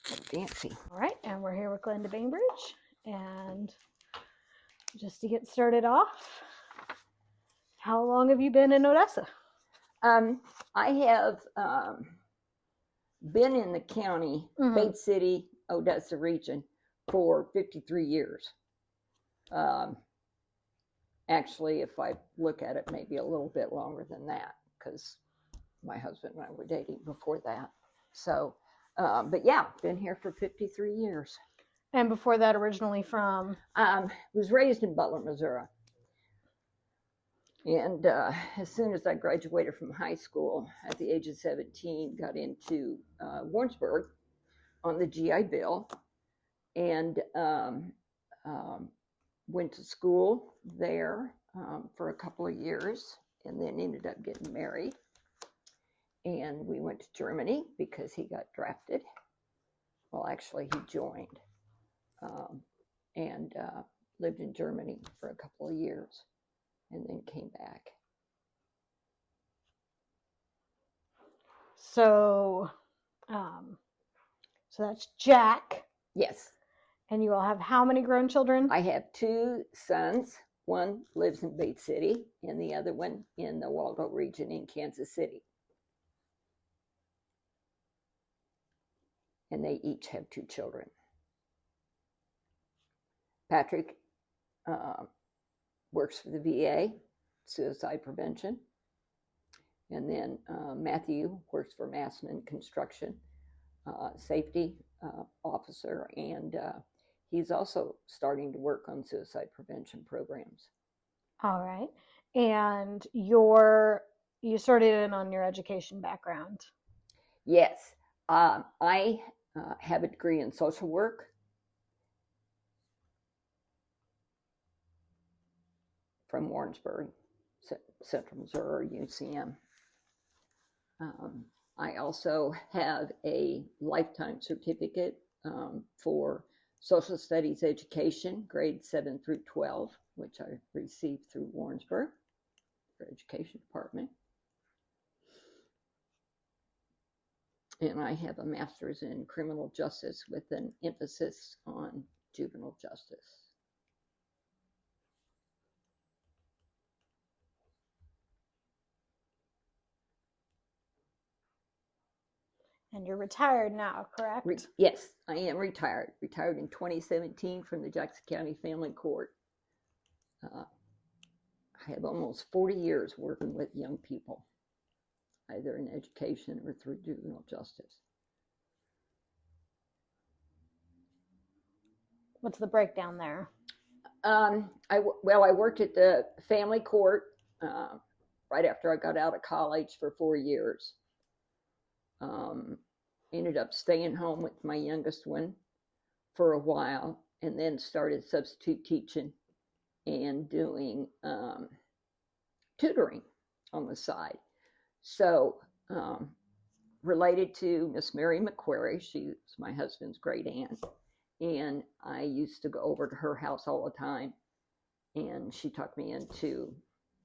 Fancy. All right, and we're here with Glenda Bainbridge. And just to get started off, how long have you been in Odessa? I have been in the county, Bay City, Odessa region for 53 years. Actually, if I look at it, maybe a little bit longer than that, because my husband and I were dating before that. So, but yeah, been here for 53 years. And before that, originally from? Was raised in Butler, Missouri. And as soon as I graduated from high school at the age of 17, got into Warrensburg on the GI Bill, and went to school there for a couple of years, and then ended up getting married. And we went to Germany because he got drafted. Well, actually, he joined, and lived in Germany for a couple of years, and then came back. So that's Jack. Yes. And you all have how many grown children? I have two sons. One lives in Bay City, and the other one in the Waldo region in Kansas City. And they each have two children. Patrick works for the VA, suicide prevention. And then Matthew works for Massman Construction, safety officer, and he's also starting to work on suicide prevention programs. All right. And you started in on your education background. Yes. I have a degree in social work from Warrensburg, Central Missouri, UCM. I also have a lifetime certificate for social studies education, grades 7 through 12, which I received through Warrensburg for education department. And I have a master's in criminal justice with an emphasis on juvenile justice. And you're retired now, correct? Yes, I am retired. Retired in 2017 from the Jackson County Family Court. I have almost 40 years working with young people, either in education or through juvenile justice. What's the breakdown there? I worked at the family court right after I got out of college for 4 years. Ended up staying home with my youngest one for a while, and then started substitute teaching and doing tutoring on the side. So related to Miss Mary McQuarrie, she's my husband's great aunt, and I used to go over to her house all the time, and she talked me into,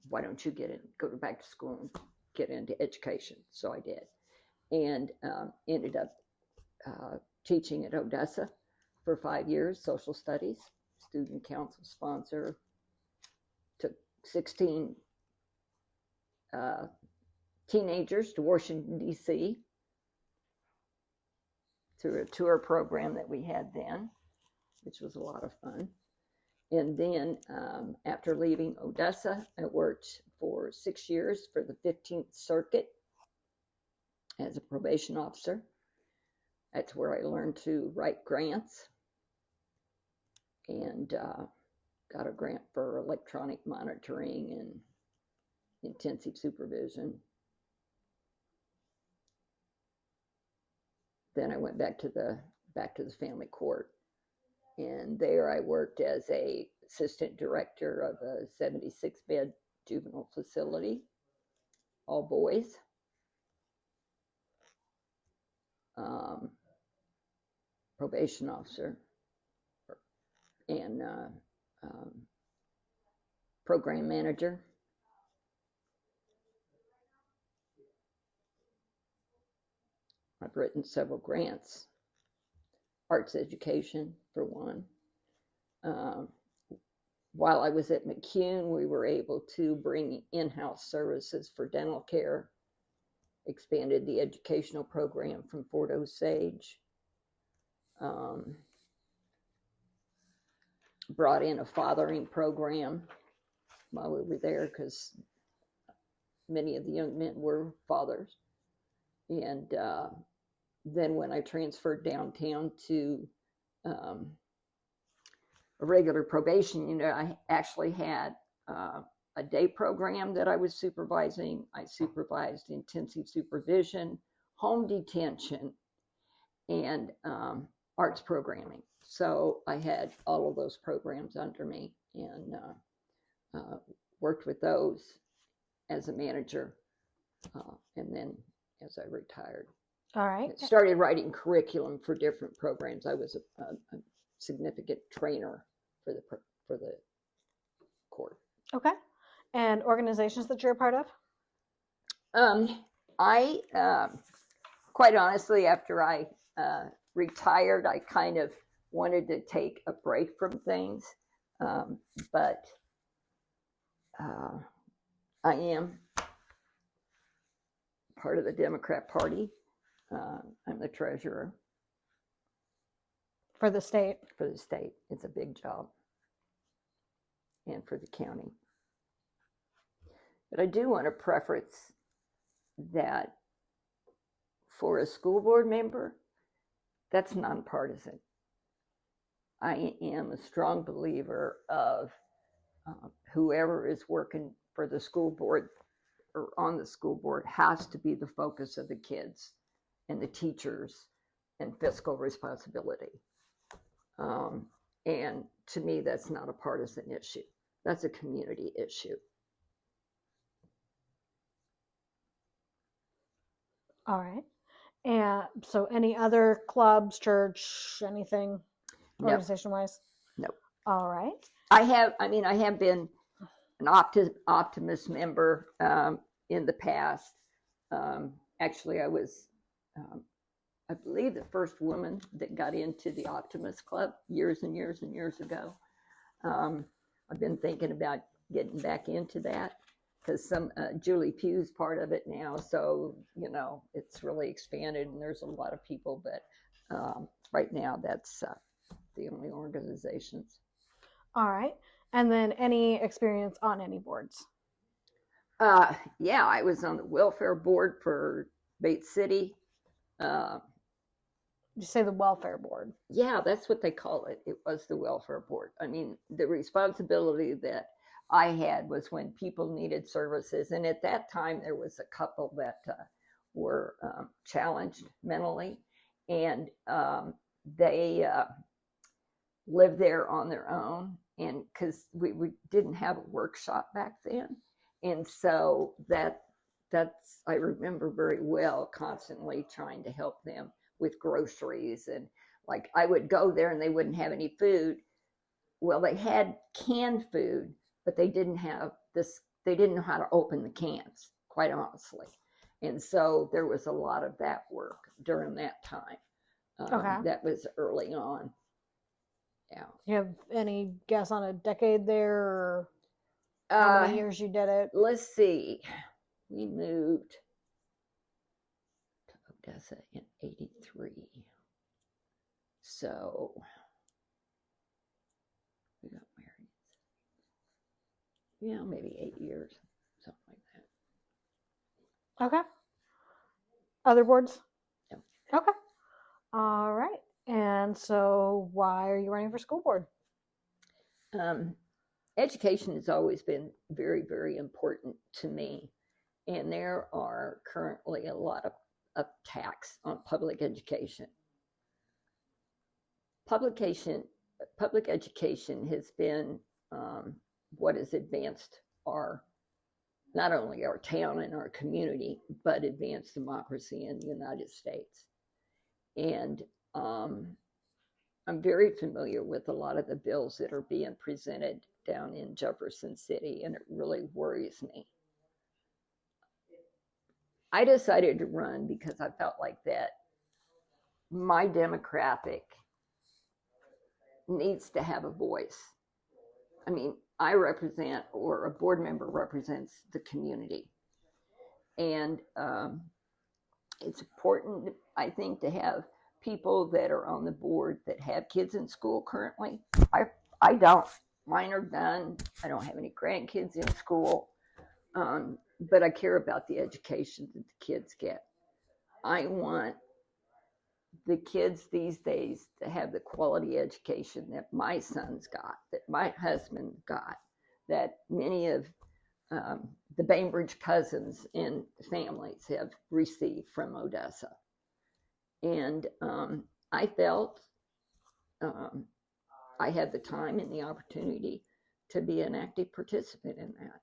why don't you go back to school and get into education? So I did. And ended up teaching at Odessa for 5 years, social studies, student council sponsor. Took 16 teenagers to Washington, D.C. through a tour program that we had then, which was a lot of fun. And then after leaving Odessa, I worked for 6 years for the 15th Circuit as a probation officer. That's where I learned to write grants, and got a grant for electronic monitoring and intensive supervision. Then I went back to the family court, and there I worked as a assistant director of a 76-bed juvenile facility, all boys. Probation officer and program manager. I've written several grants arts education, for one. Um, while I was at McCune, we were able to bring in-house services for dental care, expanded the educational program from Fort Osage, brought in a fathering program while we were there because many of the young men were fathers. And then when I transferred downtown to a regular probation, I actually had a day program that I was supervising. I supervised intensive supervision, home detention, and arts programming. So I had all of those programs under me and worked with those as a manager, and then as I retired. All right. I started writing curriculum for different programs. I was a significant trainer for the court. Okay. And organizations that you're a part of? I quite honestly, after I retired, I kind of wanted to take a break from things, but I am part of the Democrat Party. I'm the treasurer. For the state? For the state. It's a big job. And for the county. But I do want to preface that for a school board member, that's nonpartisan. I am a strong believer of whoever is working for the school board or on the school board has to be the focus of the kids and the teachers and fiscal responsibility. And to me, that's not a partisan issue. That's a community issue. All right. And so any other clubs, church, anything organization-wise? No. All right. I have been an Optimist member in the past. Actually, I was, I believe, the first woman that got into the Optimist Club years and years and years ago. I've been thinking about getting back into that because Julie Pugh's part of it now. So, it's really expanded and there's a lot of people, but right now that's the only organizations. All right. And then any experience on any boards? Yeah, I was on the welfare board for Bates City. You say the welfare board? Yeah, that's what they call it. It was the welfare board. I mean, the responsibility that I had was when people needed services. And at that time, there was a couple that were challenged mentally. And they lived there on their own. And because we didn't have a workshop back then. And so that's, I remember very well, constantly trying to help them with groceries. And like I would go there and they wouldn't have any food. Well, they had canned food, but they didn't have this, they didn't know how to open the cans, quite honestly. And so there was a lot of that work during that time. Okay. That was early on. Yeah. You have any guess on a decade there or how many years you did it? Let's see. We moved to Odessa in 83. So we got married. Yeah, maybe 8 years, something like that. Okay. Other boards? No. Okay. All right. And so why are you running for school board? Education has always been very, very important to me. And there are currently a lot of attacks on public education. Public education has been what has advanced not only our town and our community, but advanced democracy in the United States. And I'm very familiar with a lot of the bills that are being presented down in Jefferson City, and it really worries me. I decided to run because I felt like that my demographic needs to have a voice. I mean, I represent, or a board member represents, the community. And it's important, I think, to have people that are on the board that have kids in school currently. I don't. Mine are done. I don't have any grandkids in school. But I care about the education that the kids get. I want the kids these days to have the quality education that my sons got, that my husband got, that many of the Bainbridge cousins and families have received from Odessa. And I felt I had the time and the opportunity to be an active participant in that.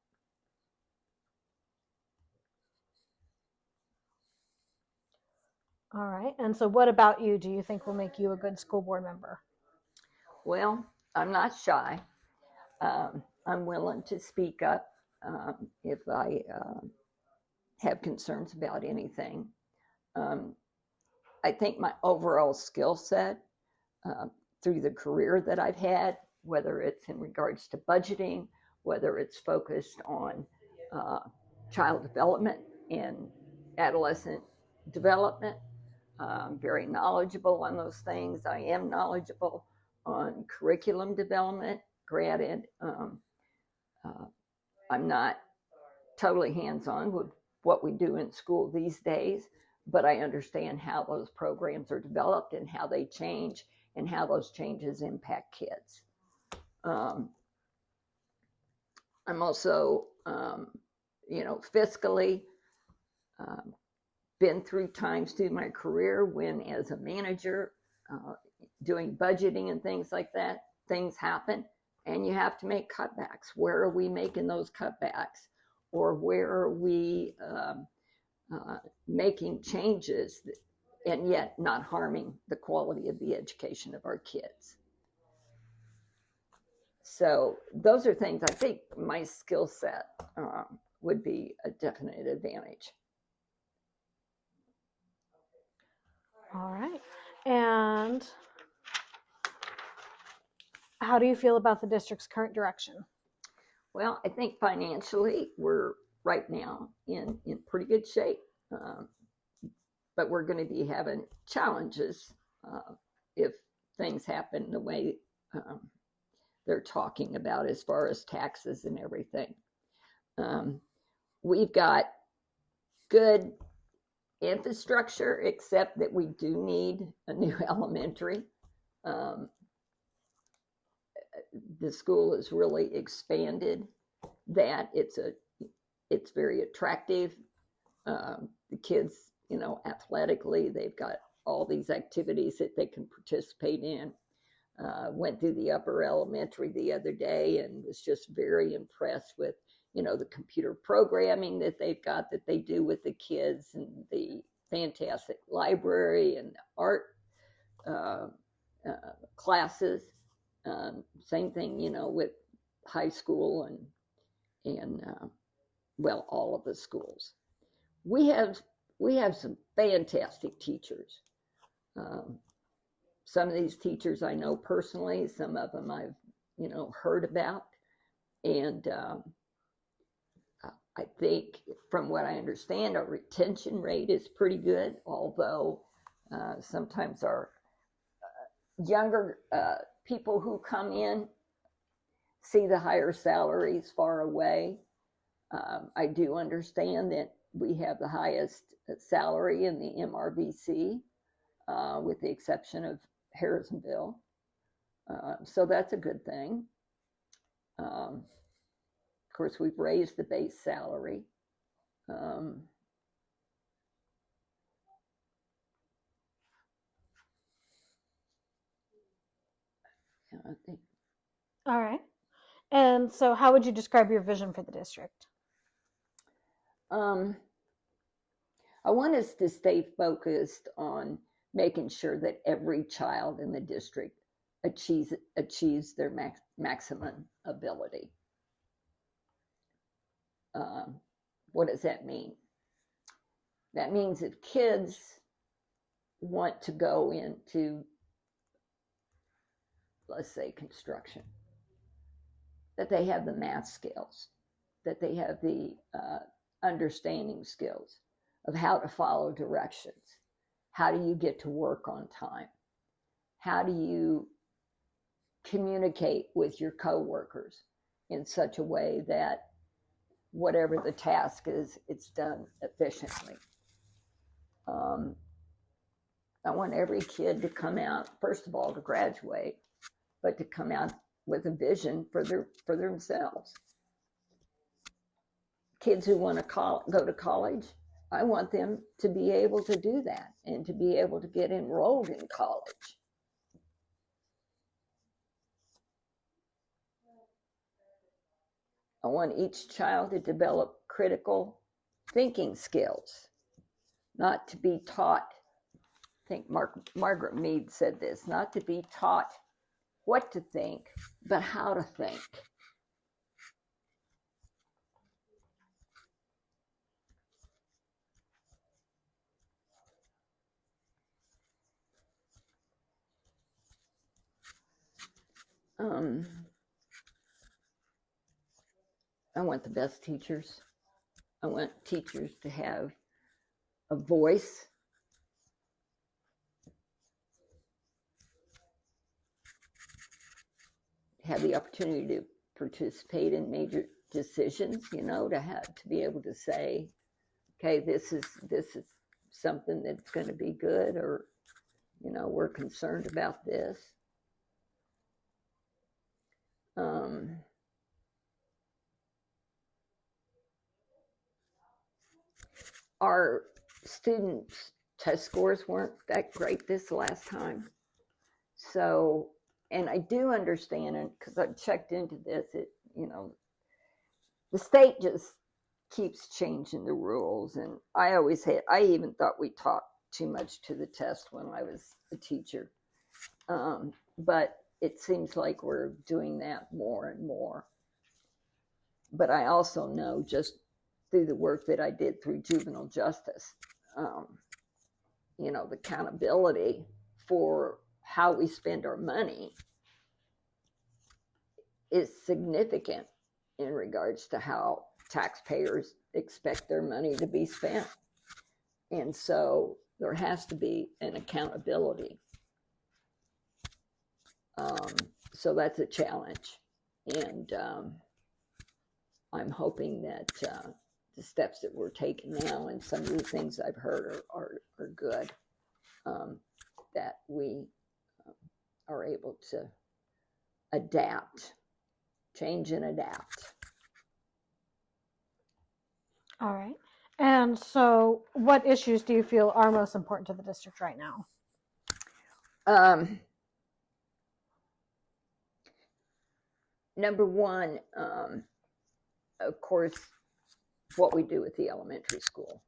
All right. And so what about you? Do you think will make you a good school board member? Well, I'm not shy. I'm willing to speak up if I have concerns about anything. I think my overall skill set through the career that I've had, whether it's in regards to budgeting, whether it's focused on child development and adolescent development, I'm very knowledgeable on those things. I am knowledgeable on curriculum development. Granted, I'm not totally hands-on with what we do in school these days, but I understand how those programs are developed and how they change and how those changes impact kids. I'm also, fiscally been through times through my career when, as a manager, doing budgeting and things like that, things happen and you have to make cutbacks. Where are we making those cutbacks? Or where are we making changes and yet not harming the quality of the education of our kids? So those are things I think my skill set would be a definite advantage. All right. And how do you feel about the district's current direction? Well, I think financially we're right now in pretty good shape, but we're going to be having challenges if things happen the way they're talking about as far as taxes and everything. We've got good infrastructure, except that we do need a new elementary. The school has really expanded that. It's very attractive. The kids, athletically, they've got all these activities that they can participate in. Went through the upper elementary the other day and was just very impressed with, the computer programming that they've got that they do with the kids, and the fantastic library and art classes. Same thing, with high school and all of the schools. We have some fantastic teachers. Some of these teachers I know personally. Some of them I've heard about, and I think, from what I understand, our retention rate is pretty good. Although sometimes our younger people who come in see the higher salaries far away. I do understand that we have the highest salary in the MRBC, with the exception of Harrisonville. So that's a good thing. Of course, we've raised the base salary. I think. All right. And so how would you describe your vision for the district? I want us to stay focused on making sure that every child in the district achieves their maximum ability. What does that mean? That means if kids want to go into, let's say, construction, that they have the math skills, that they have the understanding skills of how to follow directions. How do you get to work on time? How do you communicate with your coworkers in such a way that whatever the task is, it's done efficiently? I want every kid to come out, first of all, to graduate, but to come out with a vision for themselves. Kids who want to go to college, I want them to be able to do that and to be able to get enrolled in college. I want each child to develop critical thinking skills, not to be taught, I think Margaret Mead said this, not to be taught what to think, but how to think. I want the best teachers. I want teachers to have a voice. Have the opportunity to participate in major decisions, to be able to say, okay, this is something that's going to be good, or, we're concerned about this. Our students' test scores weren't that great this last time. So, and I do understand it because I checked into this, the state just keeps changing the rules. And I even thought we taught too much to the test when I was a teacher. But it seems like we're doing that more and more. But I also know, just through the work that I did through juvenile justice, the accountability for how we spend our money is significant in regards to how taxpayers expect their money to be spent. And so there has to be an accountability. So that's a challenge. And I'm hoping that the steps that we're taking now and some of the things I've heard are good, that we are able to adapt, change and adapt. All right. And so what issues do you feel are most important to the district right now? Number one, of course, what we do with the elementary school.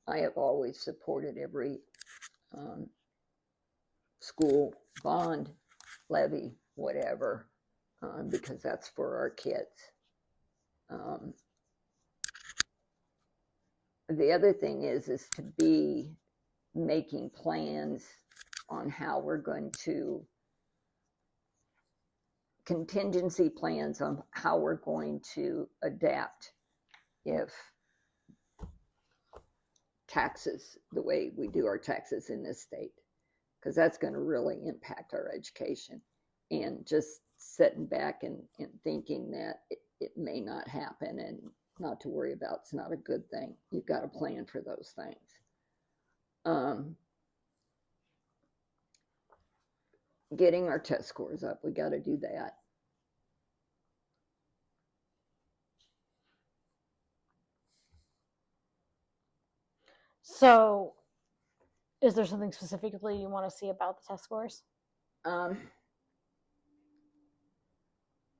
I have always supported every school bond, levy, whatever, because that's for our kids. The other thing is to be making plans on how we're going to, contingency plans on how we're going to adapt if taxes, the way we do our taxes in this state, because that's going to really impact our education. And just sitting back and thinking that it may not happen and not to worry about, it's not a good thing. You've got to plan for those things. Getting our test scores up, we got to do that. So, is there something specifically you want to see about the test scores?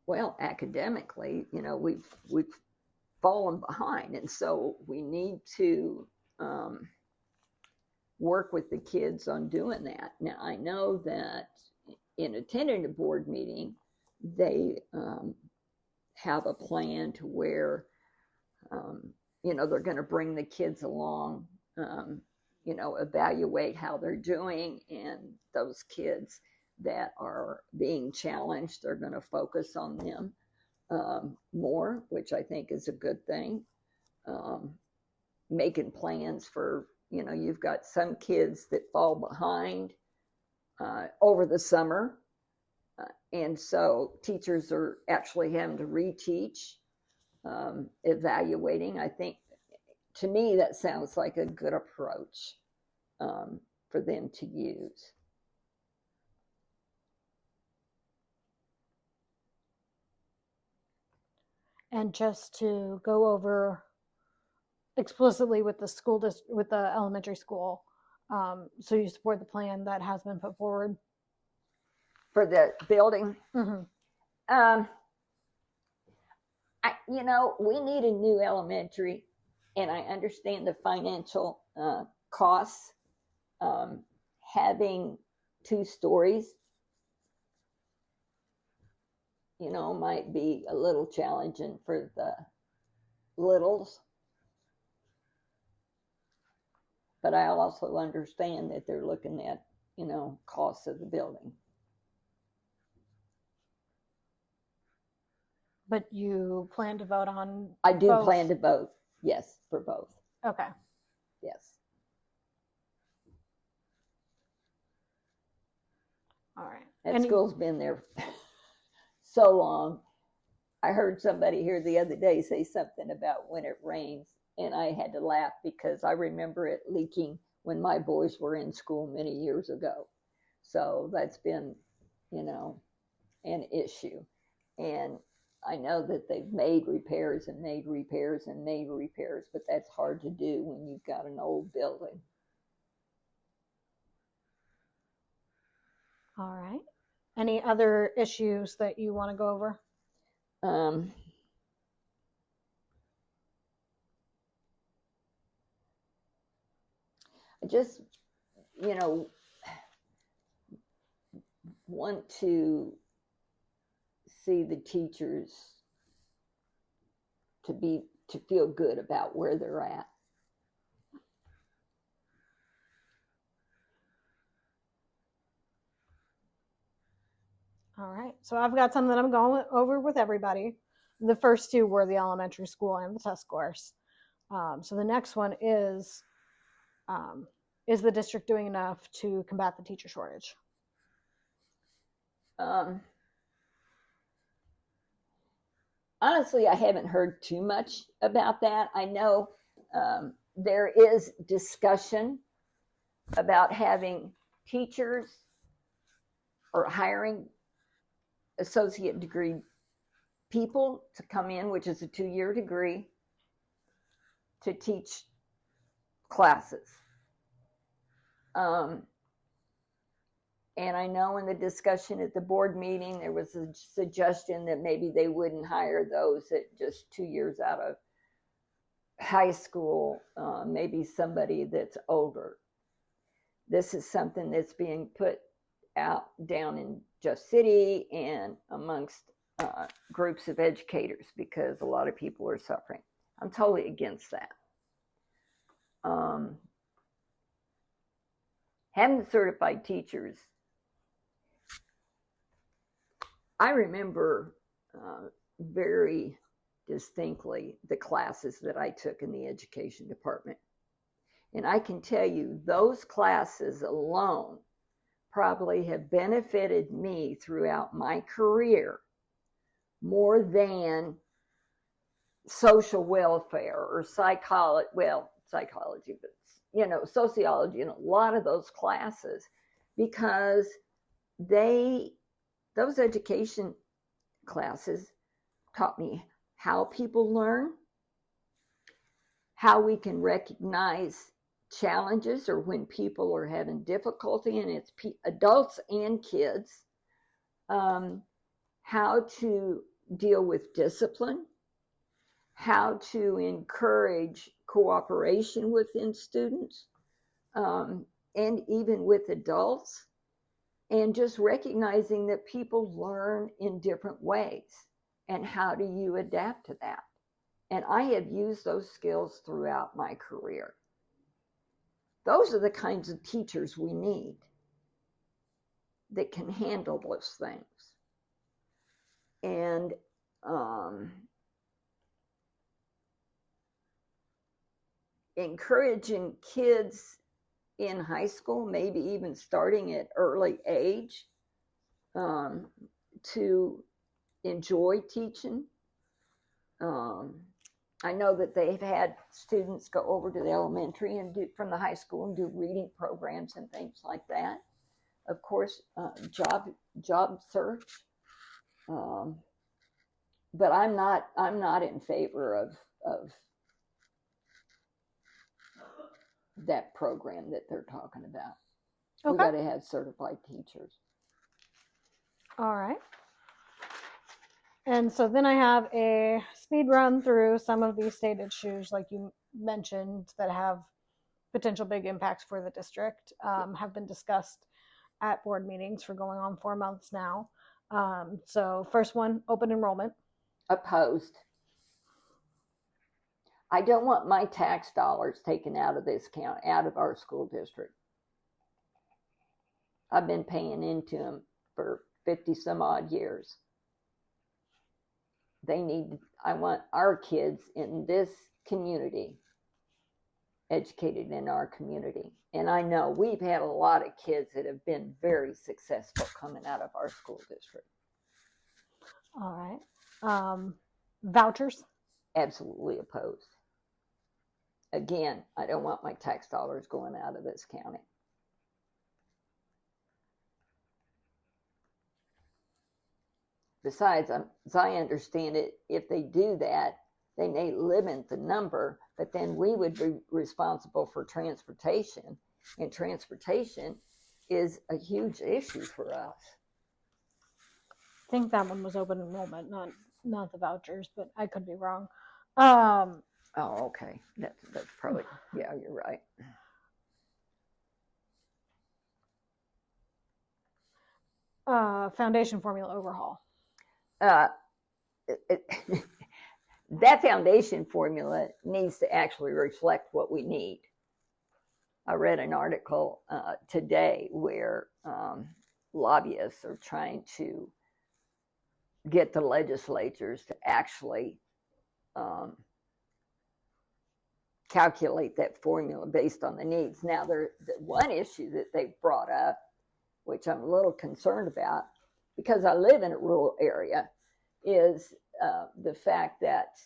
Well, academically, we've fallen behind, and so we need to work with the kids on doing that. Now, I know that in attending a board meeting, they have a plan to where, they're going to bring the kids along, evaluate how they're doing, and those kids that are being challenged, they're going to focus on them more, which I think is a good thing. Making plans for, you've got some kids that fall behind over the summer. And so teachers are actually having to reteach, evaluating. I think, to me, that sounds like a good approach for them to use. And just to go over explicitly with the with the elementary school, so you support the plan that has been put forward for the building. Mm-hmm. We need a new elementary, and I understand the financial costs. Having 2 stories, might be a little challenging for the littles. But I also understand that they're looking at, costs of the building. But you plan to vote on I do both? plan to vote, yes, for both. Okay. Yes. All right. That school's been there so long. I heard somebody here the other day say something about when it rains, and I had to laugh because I remember it leaking when my boys were in school many years ago. So that's been, an issue. And I know that they've made repairs and made repairs and made repairs, but that's hard to do when you've got an old building. All right. Any other issues that you want to go over? I just, want to see the teachers to feel good about where they're at. All right. So I've got some that I'm going over with everybody. The first 2 were the elementary school and the test scores. So the next one is the district doing enough to combat the teacher shortage? Honestly, I haven't heard too much about that. I know there is discussion about having teachers or hiring associate degree people to come in, which is a 2-year degree, to teach classes. And I know in the discussion at the board meeting, there was a suggestion that maybe they wouldn't hire those at just 2 years out of high school, maybe somebody that's older. This is something that's being put out down in Just City and amongst groups of educators because a lot of people are suffering. I'm totally against that. Having certified teachers, I remember very distinctly the classes that I took in the education department. And I can tell you those classes alone probably have benefited me throughout my career more than social welfare or psychology, but sociology and a lot of those classes, because those education classes taught me how people learn, how we can recognize challenges or when people are having difficulty, and it's adults and kids, how to deal with discipline, how to encourage cooperation within students, and even with adults, and just recognizing that people learn in different ways, and how do you adapt to that? And I have used those skills throughout my career. Those are the kinds of teachers we need. that can handle those things. And encouraging kids in high school, maybe even starting at early age, to enjoy teaching. I know that they've had students go over to the elementary and do from the high school and do reading programs and things like that. Of course, job search. But I'm not in favor of that program that they're talking about. Okay. We got to have certified teachers. All right. And so then I have a speed run through some of these state issues, like you mentioned, that have potential big impacts for the district, have been discussed at board meetings for going on 4 months now. So first one, open enrollment. Opposed. I don't want my tax dollars taken out of this county, out of our school district. I've been paying into them for 50 some odd years. I want our kids in this community educated in our community. And I know we've had a lot of kids that have been very successful coming out of our school district. All right. Vouchers? Absolutely opposed. Again, I don't want my tax dollars going out of this county. Besides, as I understand it, if they do that, they may limit the number, but then we would be responsible for transportation, and transportation is a huge issue for us. I think that one was open enrollment, not the vouchers, but I could be wrong. Oh, okay. That's probably, yeah, you're right. Foundation formula overhaul. That foundation formula needs to actually reflect what we need. I read an article today where lobbyists are trying to get the legislatures to actually calculate that formula based on the needs. Now, the one issue that they brought up, which I'm a little concerned about, because I live in a rural area, is the fact that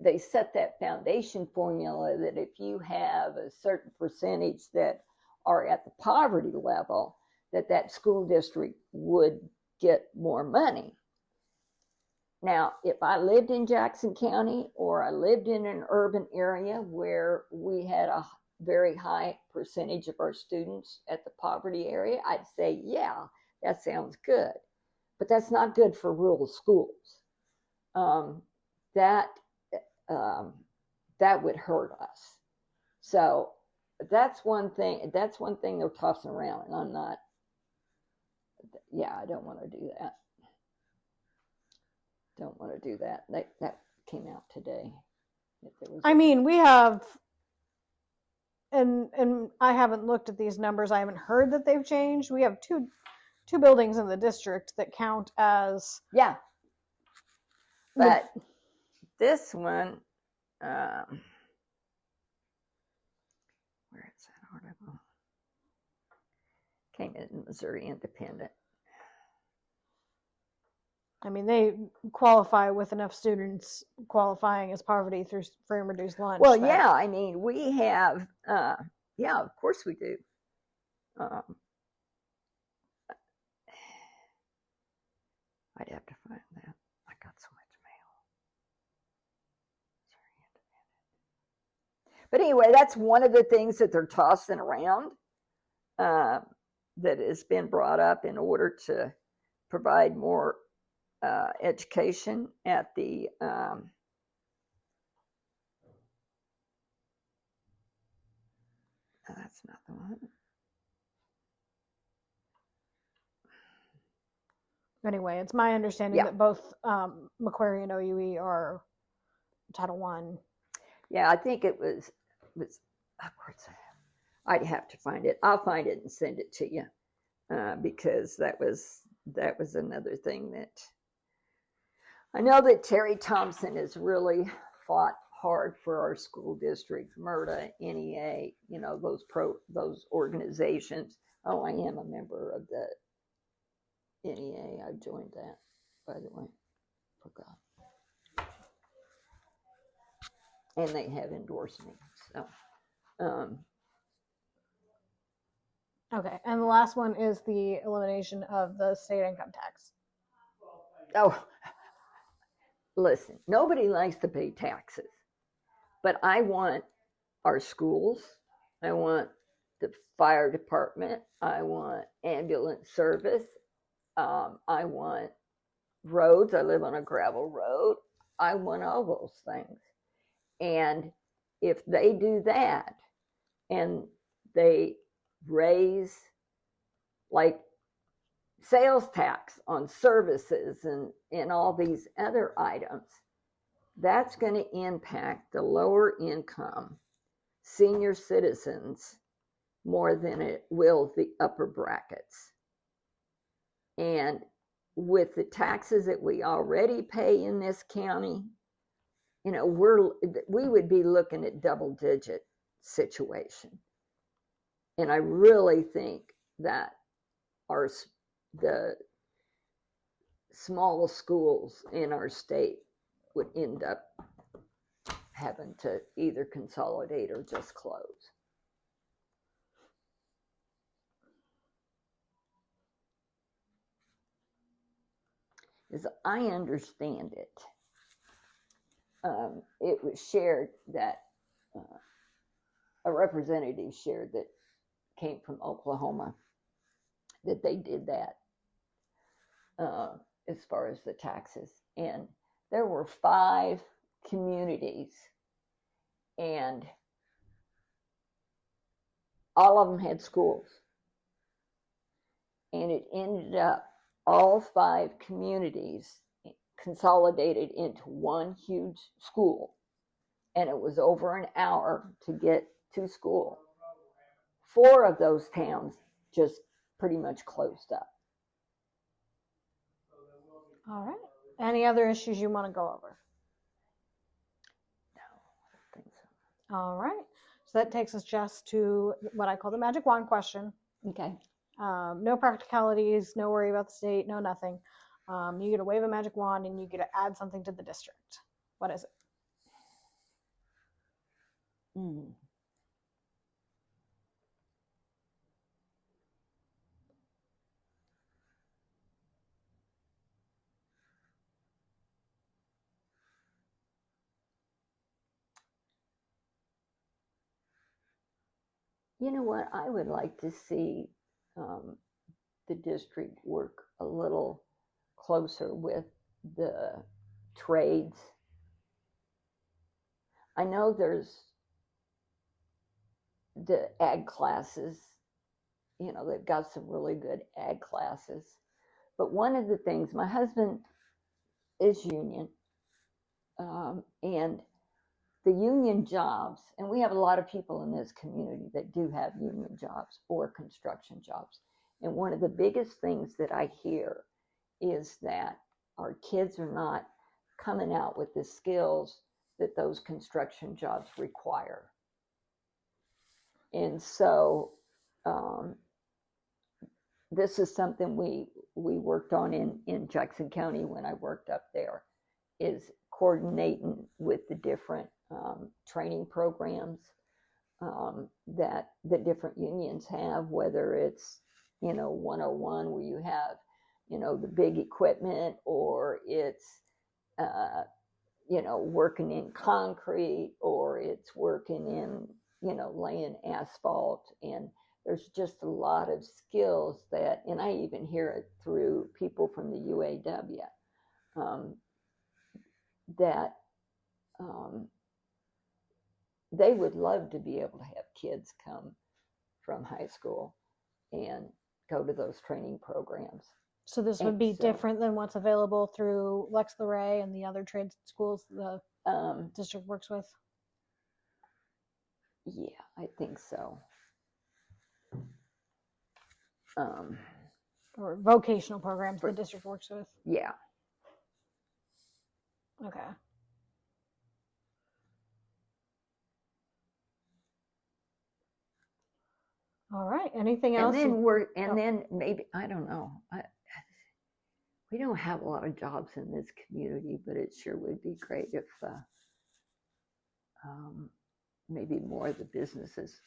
they set that foundation formula that if you have a certain percentage that are at the poverty level, that school district would get more money. Now, if I lived in Jackson County or I lived in an urban area where we had a very high percentage of our students at the poverty area, I'd say, yeah, that sounds good. But that's not good for rural schools. That would hurt us. So that's one thing they're tossing around, and I'm not. Yeah, I don't want to do that. Don't want to do that. That came out today. I mean, we have, and I haven't looked at these numbers. I haven't heard that they've changed. We have two buildings in the district that count as, yeah. But this one, where is that article? Came in Missouri Independent. I mean, they qualify with enough students qualifying as poverty through free and reduced lunch. Well, yeah, I mean, we have, yeah, of course we do. I'd have to find that. I got so much mail. But anyway, that's one of the things that they're tossing around that has been brought up in order to provide more education at the that's not the one. Anyway, it's my understanding that both Macquarie and OUE are Title I. Yeah, I think it was I'd have to find it. I'll find it and send it to you. because that was another thing that I know that Terry Thompson has really fought hard for our school district, MRTA, NEA, those organizations. Oh, I am a member of the NEA. I joined that, by the way. Forgot. And they have endorsed me. So, okay. And the last one is the elimination of the state income tax. Oh, listen, nobody likes to pay taxes, but I want our schools, I want the fire department, I want ambulance service, I want roads. I live on a gravel road. I want all those things. And if they do that and they raise like sales tax on services and all these other items, that's going to impact the lower income senior citizens more than it will the upper brackets. And with the taxes that we already pay in this county, we would be looking at double-digit situation. And I really think that the small schools in our state would end up having to either consolidate or just close. As I understand it, it was shared that a representative shared that came from Oklahoma that they did that as far as the taxes. And there were 5 communities, and all of them had schools. And it ended up all 5 communities consolidated into one huge school. And it was over an hour to get to school. 4 of those towns just pretty much closed up. All right. Any other issues you want to go over? No, I don't think so. All right. So that takes us just to what I call the magic wand question. Okay. No practicalities, no worry about the state, no nothing. You get to wave a magic wand and you get to add something to the district. What is it? You know what? I would like to see the district work a little closer with the trades. I know there's the ag classes, they've got some really good ag classes. But one of the things, my husband is union, and the union jobs, and we have a lot of people in this community that do have union jobs or construction jobs. And one of the biggest things that I hear is that our kids are not coming out with the skills that those construction jobs require. And so this is something we worked on in Jackson County when I worked up there, is coordinating with the different training programs that the different unions have, whether it's 101 where you have the big equipment, or it's working in concrete, or it's working in laying asphalt. And there's just a lot of skills that, and I even hear it through people from the UAW, that they would love to be able to have kids come from high school and go to those training programs. So this would be different than what's available through Lex Luray and the other trade schools the district works with? Yeah, I think so. or vocational programs For- the district works with? Yeah. Okay. All right. Anything else? And then maybe, I don't know. We don't have a lot of jobs in this community, but it sure would be great if maybe more of the businesses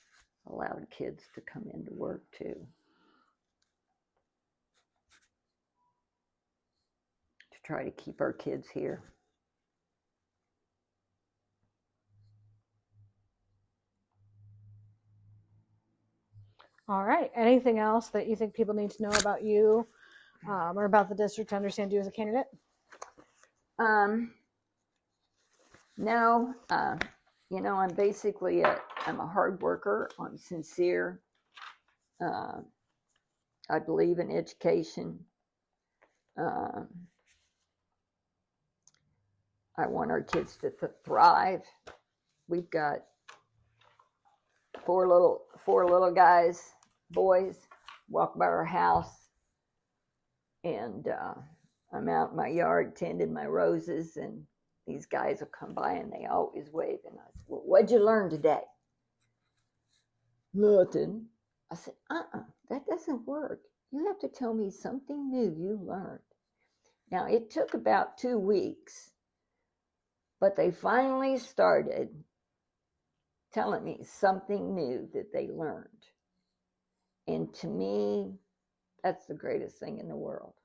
allowed kids to come into work too. To try to keep our kids here. All right. Anything else that you think people need to know about you or about the district to understand you as a candidate? No, you know, I'm basically I'm a hard worker. I'm sincere. I believe in education. I want our kids to thrive. We've got four little guys, boys, walk by our house, and I'm out in my yard tending my roses, and these guys will come by and they always wave. And I said, well, what'd you learn today? Nothing. I said, that doesn't work. You have to tell me something new you learned. Now, it took about 2 weeks, but they finally started telling me something new that they learned. And to me, that's the greatest thing in the world.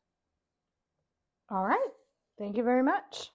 All right. Thank you very much.